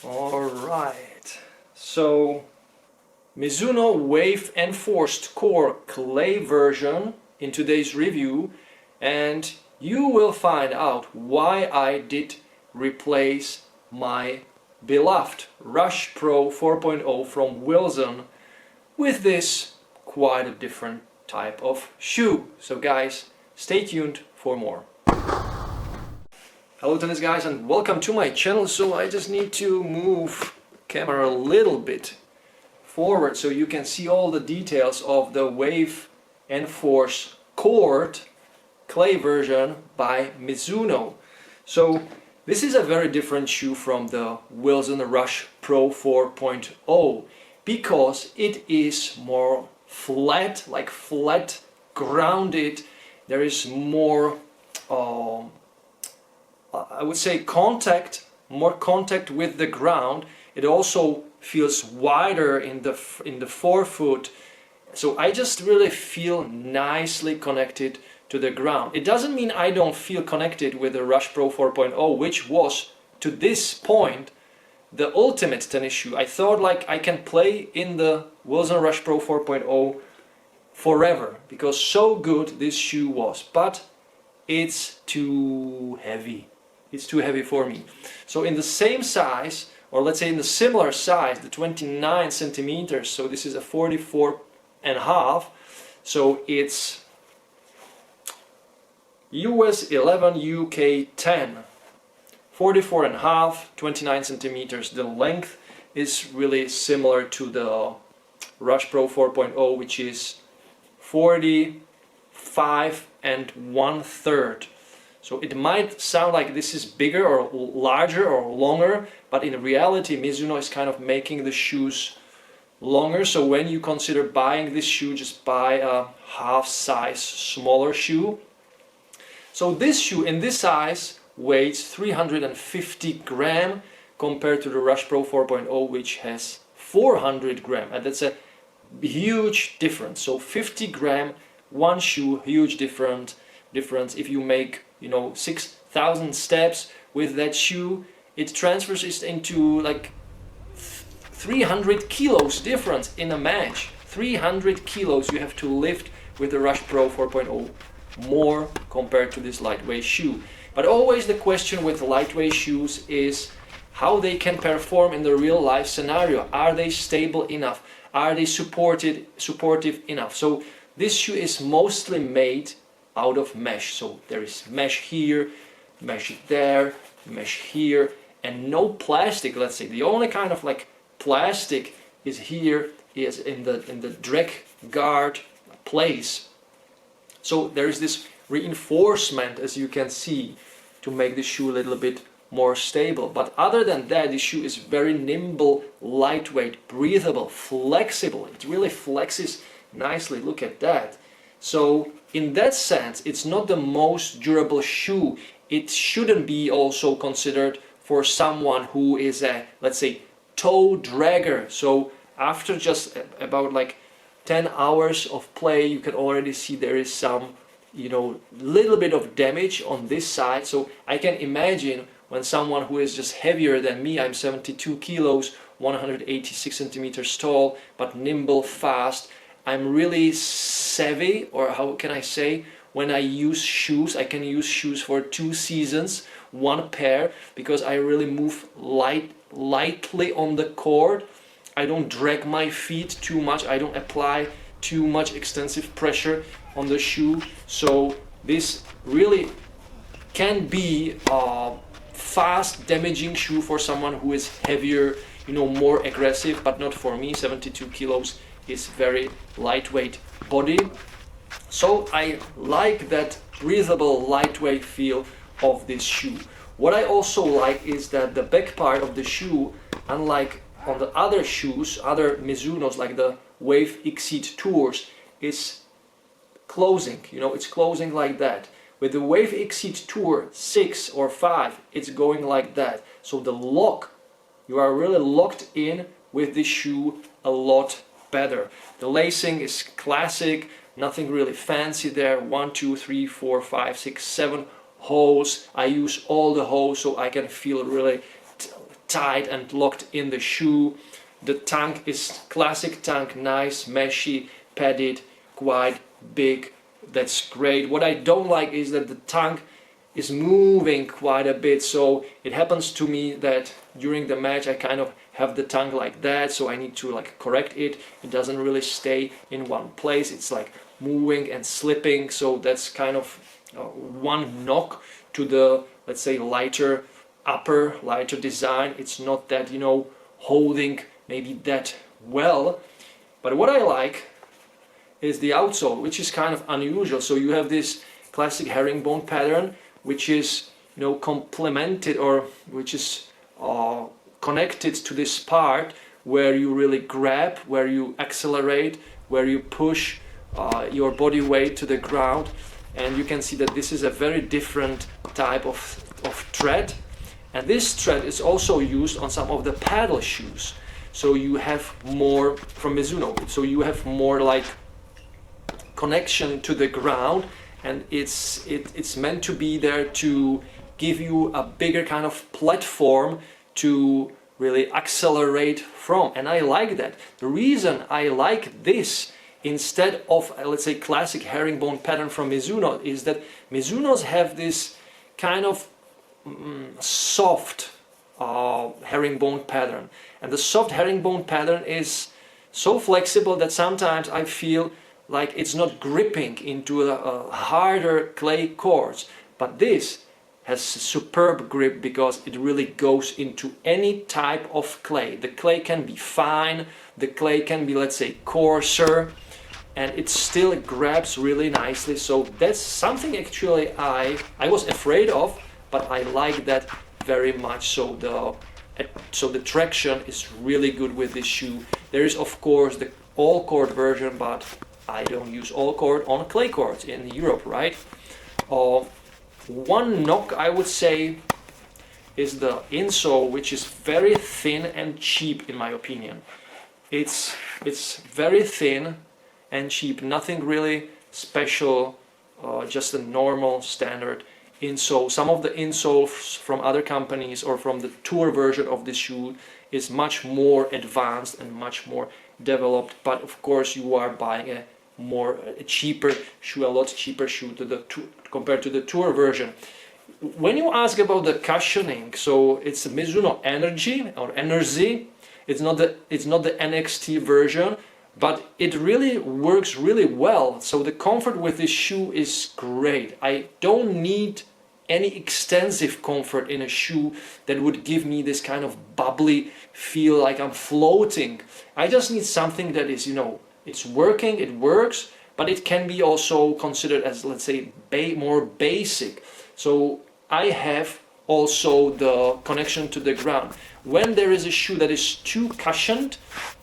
Alright, so Mizuno Wave Enforced Court clay version in today's review, and you will find out why I did replace my beloved Rush Pro 4.0 from Wilson with this quite a different type of shoe. So guys, stay tuned for more. Hello tennis guys, and welcome to my channel. So I just need to move camera a little bit forward so you can see all the details of the Wave Enforce Court clay version by Mizuno. So this is a very different shoe from the Wilson Rush Pro 4.0 because it is more flat, like flat grounded. There is more I would say more contact with the ground. It also feels wider in the forefoot, so I just really feel nicely connected to the ground. It doesn't mean I don't feel connected with the Rush Pro 4.0, which was to this point the ultimate tennis shoe. I thought like I can play in the Wilson Rush Pro 4.0 forever because so good this shoe was, but it's too heavy. It's too heavy for me. So in the same size, or let's say in the similar size, the 29 centimeters, so this is a 44 and a half, so it's US 11, UK 10, 44 and a half, 29 centimeters. The length is really similar to the Rush Pro 4.0, which is 45 and 1/3. So it might sound like this is bigger or larger or longer, but in reality Mizuno is kind of making the shoes longer. So when you consider buying this shoe, just buy a half size smaller shoe. So this shoe in this size weighs 350 gram compared to the Rush Pro 4.0, which has 400 gram, and that's a huge difference. So 50 gram, one shoe, huge difference. If you make 6,000 steps with that shoe, it transfers it into like 300 kilos difference in a match. 300 kilos you have to lift with the Rush Pro 4.0 more compared to this lightweight shoe. But always the question with lightweight shoes is how they can perform in the real life scenario. Are they stable enough? Are they supportive enough? So this shoe is mostly made out of mesh. So there is mesh here, mesh there, mesh here, and no plastic. Let's say the only kind of like plastic is here, is in the drag guard place. So there is this reinforcement, as you can see, to make the shoe a little bit more stable. But other than that, the shoe is very nimble, lightweight, breathable, flexible. It really flexes nicely. Look at that. So in that sense, it's not the most durable shoe. It shouldn't be also considered for someone who is a, let's say, toe dragger. So after just about like 10 hours of play, you can already see there is some, little bit of damage on this side. So I can imagine when someone who is just heavier than me, I'm 72 kilos, 186 centimeters tall, but nimble, fast. I'm really savvy, or how can I say, when I use shoes, I can use shoes for 2 seasons, one pair, because I really move lightly on the court. I don't drag my feet too much, I don't apply too much extensive pressure on the shoe. So this really can be a fast damaging shoe for someone who is heavier, more aggressive, but not for me. 72 kilos is very lightweight body. So I like that breathable, lightweight feel of this shoe. What I also like is that the back part of the shoe, unlike on the other shoes, other Mizunos like the Wave Exceed Tours, is closing. It's closing like that. With the Wave Exceed Tour 6 or 5, it's going like that. So the lock, you are really locked in with this shoe a lot better. The lacing is classic, nothing really fancy there. 1, 2, 3, 4, 5, 6, 7 holes. I use all the holes so I can feel really tight and locked in the shoe. The tongue is classic tongue, nice, meshy, padded, quite big. That's great. What I don't like is that the tongue is moving quite a bit, so it happens to me that during the match I kind of have the tongue like that, so I need to like correct it. It doesn't really stay in one place, it's like moving and slipping, so that's kind of one knock to the, let's say, lighter design. It's not that, you know, holding maybe that well. But what I like is the outsole, which is kind of unusual. So you have this classic herringbone pattern, which is, you know, complemented, or which is connected to this part where you really grab, where you accelerate, where you push your body weight to the ground. And you can see that this is a very different type of tread. And this tread is also used on some of the paddle shoes. So you have more from Mizuno. So you have more like connection to the ground, and it's meant to be there to give you a bigger kind of platform to really accelerate from. And I like that. The reason I like this instead of, let's say, classic herringbone pattern from Mizuno is that Mizunos have this kind of soft herringbone pattern, and the soft herringbone pattern is so flexible that sometimes I feel like it's not gripping into a harder clay courts. But this has superb grip because it really goes into any type of clay. The clay can be fine, the clay can be, let's say, coarser, and it still grabs really nicely. So that's something actually I was afraid of, but I like that very much. So the traction is really good with this shoe. There is of course the all court version, but I don't use all court on clay courts in Europe, right? One knock I would say is the insole, which is very thin and cheap in my opinion. It's very thin and cheap, nothing really special, just a normal standard insole. Some of the insoles from other companies or from the tour version of this shoe is much more advanced and much more developed, but of course you are buying a cheaper shoe, a lot cheaper shoe compared to the tour version. When you ask about the cushioning, so it's a Mizuno Energy or Enerzy. It's not the NXT version, but it really works really well. So the comfort with this shoe is great. I don't need any extensive comfort in a shoe that would give me this kind of bubbly feel like I'm floating. I just need something that is, you know, it's working, it works, but it can be also considered as, let's say, more basic. So I have also the connection to the ground. When there is a shoe that is too cushioned,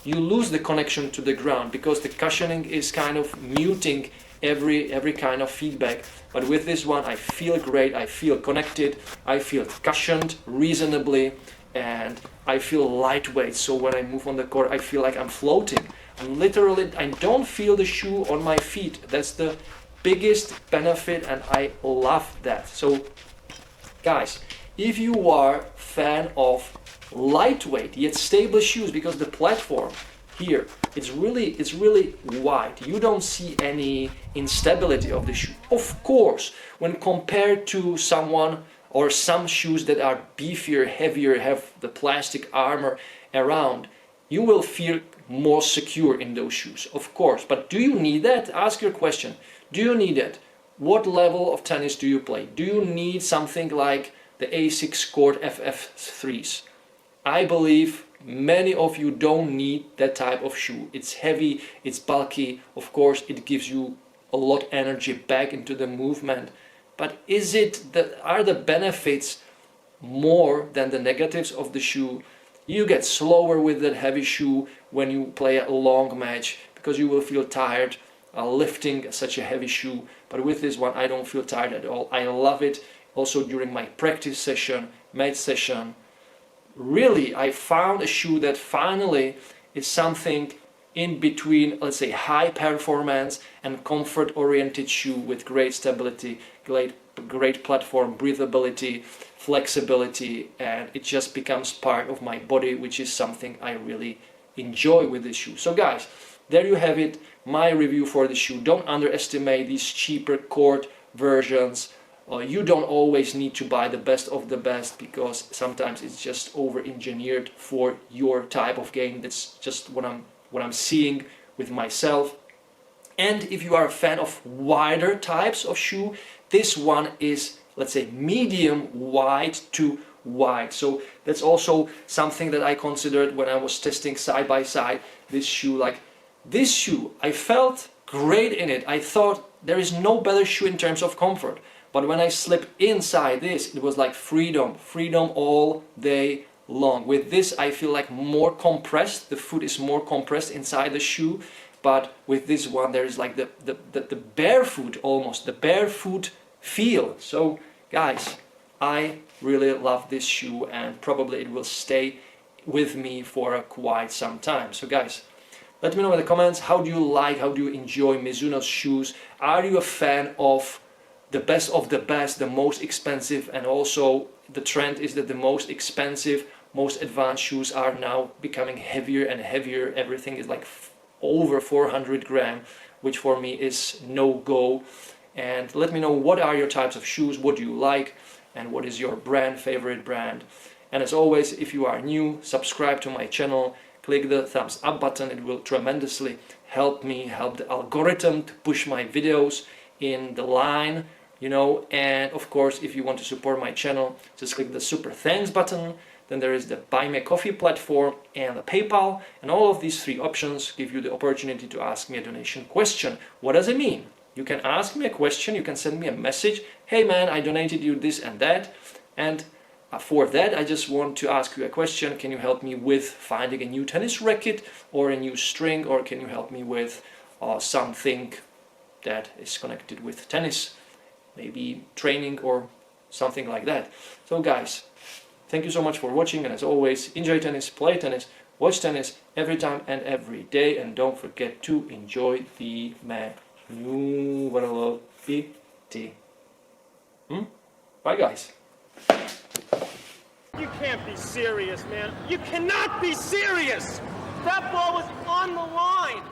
you lose the connection to the ground because the cushioning is kind of muting every kind of feedback. But with this one I feel great, I feel connected, I feel cushioned reasonably, and I feel lightweight. So when I move on the court I feel like I'm floating. Literally, I don't feel the shoe on my feet. That's the biggest benefit, and I love that. So guys, if you are a fan of lightweight yet stable shoes, because the platform here it's really wide, you don't see any instability of the shoe. Of course, when compared to someone or some shoes that are beefier, heavier, have the plastic armor around, you will feel more secure in those shoes, of course. But do you need that? Ask your question. Do you need it? What level of tennis do you play? Do you need something like the A6 Court FF3s? I believe many of you don't need that type of shoe. It's heavy, it's bulky, of course it gives you a lot of energy back into the movement. But are the benefits more than the negatives of the shoe? You get slower with that heavy shoe when you play a long match because you will feel tired lifting such a heavy shoe. But with this one I don't feel tired at all. I love it also during my practice session, match session. Really, I found a shoe that finally is something in between, let's say, high performance and comfort oriented shoe with great stability, great platform, breathability, flexibility, and it just becomes part of my body, which is something I really enjoy with this shoe. So guys, there you have it, my review for the shoe. Don't underestimate these cheaper court versions. You don't always need to buy the best of the best, because sometimes it's just over-engineered for your type of game. That's just what I'm seeing with myself. And if you are a fan of wider types of shoe, this one is, let's say, medium wide to wide. So that's also something that I considered when I was testing side by side this shoe. Like this shoe, I felt great in it. I thought there is no better shoe in terms of comfort. But when I slipped inside this, it was like freedom all day long. With this, I feel like more compressed. The foot is more compressed inside the shoe. But with this one, there is like the barefoot, almost the barefoot feel. So guys, I really love this shoe, and probably it will stay with me for quite some time. So guys, let me know in the comments, how do you enjoy Mizuno's shoes? Are you a fan of the best of the best, the most expensive? And also the trend is that the most expensive, most advanced shoes are now becoming heavier and heavier. Everything is like over 400 grams, which for me is no go. And let me know, what are your types of shoes, what do you like, and what is your favorite brand. And as always, if you are new, subscribe to my channel, click the thumbs up button. It will tremendously help me, help the algorithm to push my videos in the line, you know. And of course, if you want to support my channel, just click the super thanks button. Then there is the Buy Me a Coffee platform and the PayPal, and all of these three options give you the opportunity to ask me a donation question. What does it mean? You can ask me a question, you can send me a message, hey man, I donated you this and that, and for that I just want to ask you a question. Can you help me with finding a new tennis racket or a new string, or can you help me with something that is connected with tennis, maybe training or something like that. So guys, thank you so much for watching, and as always, enjoy tennis, play tennis, watch tennis every time and every day, and don't forget to enjoy the manooovrlbity. Bye guys. You can't be serious, man. You cannot be serious! That ball was on the line!